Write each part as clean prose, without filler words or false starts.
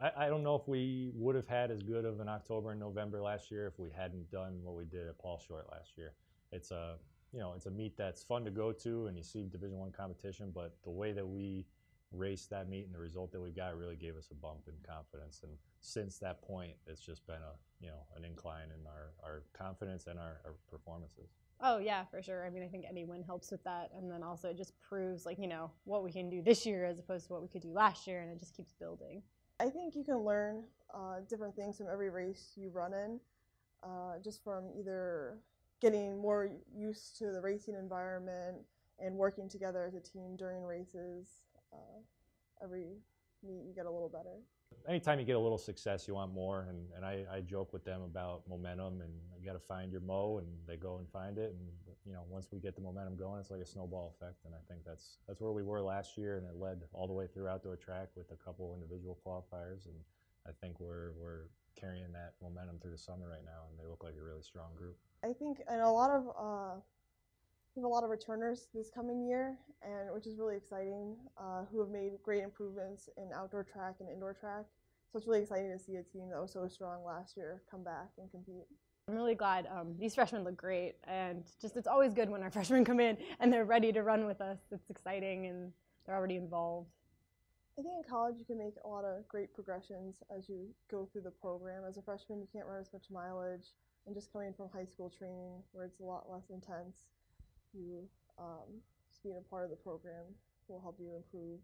I don't know if we would have had as good of an October and November last year if we hadn't done what we did at Paul Short last year. It's a it's a meet that's fun to go to, and you see Division I competition. But the way that we raced that meet and the result that we got really gave us a bump in confidence. And since that point, it's just been a an incline in our confidence and our performances. Oh yeah, for sure. I mean, I think any win helps with that, and then also it just proves like what we can do this year as opposed to what we could do last year, and it just keeps building. I think you can learn different things from every race you run in, just from either getting more used to the racing environment and working together as a team during races. Every meet you get a little better. Anytime you get a little success, you want more, and I joke with them about momentum, and you got to find your mo, and they go and find it, and once we get the momentum going, it's like a snowball effect, and I think that's where we were last year, and it led all the way through outdoor track with a couple individual qualifiers, and I think we're carrying that momentum through the summer right now, and they look like a really strong group. I think, and we have a lot of returners this coming year, and which is really exciting, who have made great improvements in outdoor track and indoor track. So it's really exciting to see a team that was so strong last year come back and compete. I'm really glad these freshmen look great, and just it's always good when our freshmen come in and they're ready to run with us. It's exciting and they're already involved. I think in college you can make a lot of great progressions as you go through the program. As a freshman, you can't run as much mileage, and just coming from high school training where it's a lot less intense, you just being a part of the program will help you improve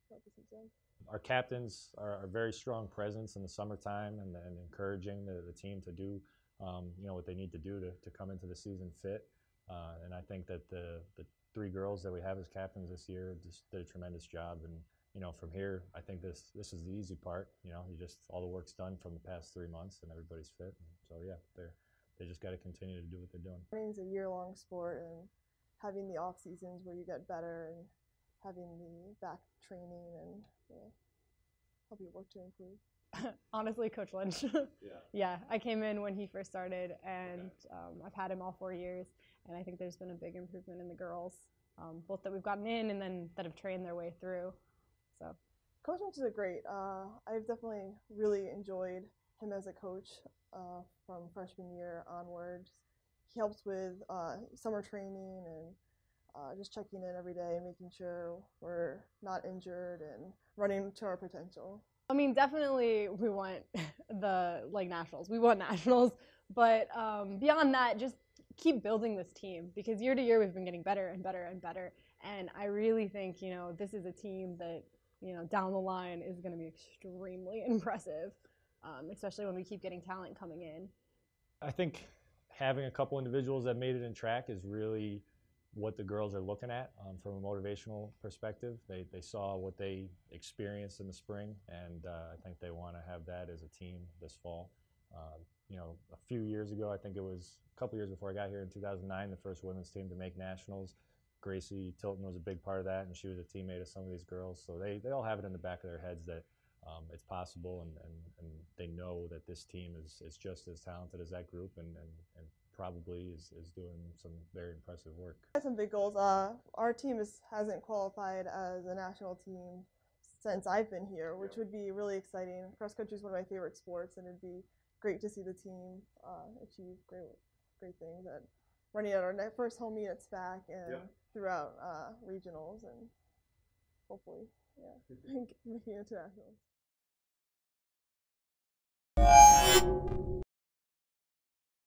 throughout the season. Our captains are a very strong presence in the summertime, and encouraging the team to do what they need to do to come into the season fit. And I think that the three girls that we have as captains this year just did a tremendous job. And from here, I think this is the easy part. You just all the work's done from the past 3 months, and everybody's fit. And so yeah, they just got to continue to do what they're doing. Running is a year-long sport, and having the off seasons where you get better and having the back training and help you work to improve. Honestly, Coach Lynch. Yeah, I came in when he first started, and I've had him all 4 years, and I think there's been a big improvement in the girls, both that we've gotten in and then that have trained their way through. So, Coach Lynch is a great. I've definitely really enjoyed him as a coach from freshman year onwards. He helps with summer training and just checking in every day and making sure we're not injured and running to our potential. I mean, definitely we want the nationals. We want nationals, but beyond that, just keep building this team, because year to year we've been getting better and better and better. And I really think this is a team that down the line is going to be extremely impressive, especially when we keep getting talent coming in. I think having a couple individuals that made it in track is really what the girls are looking at from a motivational perspective. They saw what they experienced in the spring, and I think they want to have that as a team this fall. A few years ago, I think it was a couple years before I got here in 2009, the first women's team to make nationals. Gracie Tilton was a big part of that, and she was a teammate of some of these girls. So they all have it in the back of their heads that it's possible, and they know that this team is just as talented as that group, and probably is doing some very impressive work. Some big goals. Our team hasn't qualified as a national team since I've been here, which would be really exciting. Cross country is one of my favorite sports, and it'd be great to see the team achieve great things at running at our first home meet at SPAC and throughout regionals, and hopefully, making it to nationals.